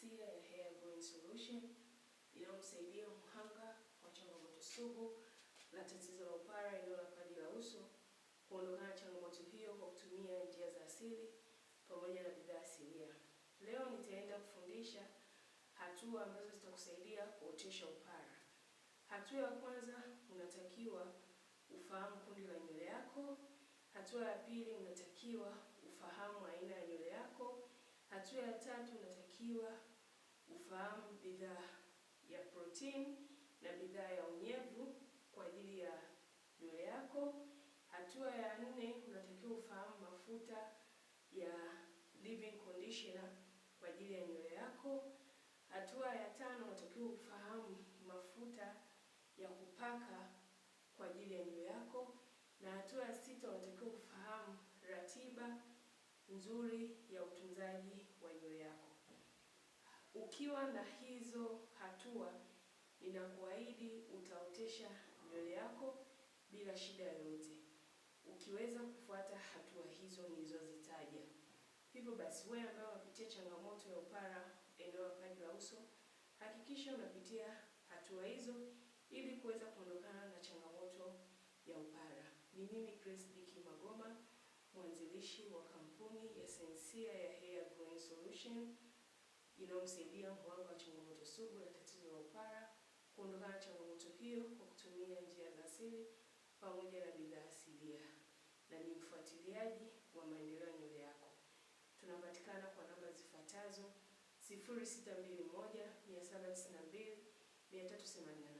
Sensia ya Hair Growing Solution inayomsaidia mhanga wa changamoto sugu la tatizo la upara eneo la paji la uso kuondokana na changamoto hiyo kwa kutumia njia za asili pamoja na bidhaa asilia. Leo nitaenda kufundisha hatua ambazo zitakusaidia kuotesha upara. Hatua ya kwanza, unatakiwa ufahamu kundi la nywele yako. Hatua ya pili, unatakiwa ufahamu aina ya nywele yako. Hatua ya tatu, unatakiwa ufahamu bidhaa ya protein na bidhaa ya unyevu kwa ajili ya nywele yako. Hatua ya nne, unatakiwa ufahamu mafuta ya leave-in conditioner kwa ajili ya nywele yako. Hatua ya tano, unatakiwa ufahamu mafuta ya kupaka kwa ajili ya nywele yako. Na hatua ya sita, unatakiwa kufahamu ratiba nzuri ya utunzaji wa nywele yako. Ukiwa na hizo hatua, ninakuahidi utaotesha nywele yako bila shida yoyote, ukiweza kufuata hatua hizo nilizozitaja. Hivyo basi, wewe ambaye unapitia changamoto ya upara eneo la paji la uso, hakikisha unapitia hatua hizo ili kuweza kuondokana na changamoto ya upara. Ni mimi Grace Dicky Magoma, mwanzilishi wa kampuni ya Sensia ya Hair Growing Solution inayomsaidia mhanga wa changamoto sugu la tatizo la upara kuondokana na changamoto hiyo kwa kutumia njia za asili pamoja na bidhaa asilia, na ni mfuatiliaji wa maendeleo ya nywele yako. Tunapatikana kwa namba zifuatazo: 0621 792 388.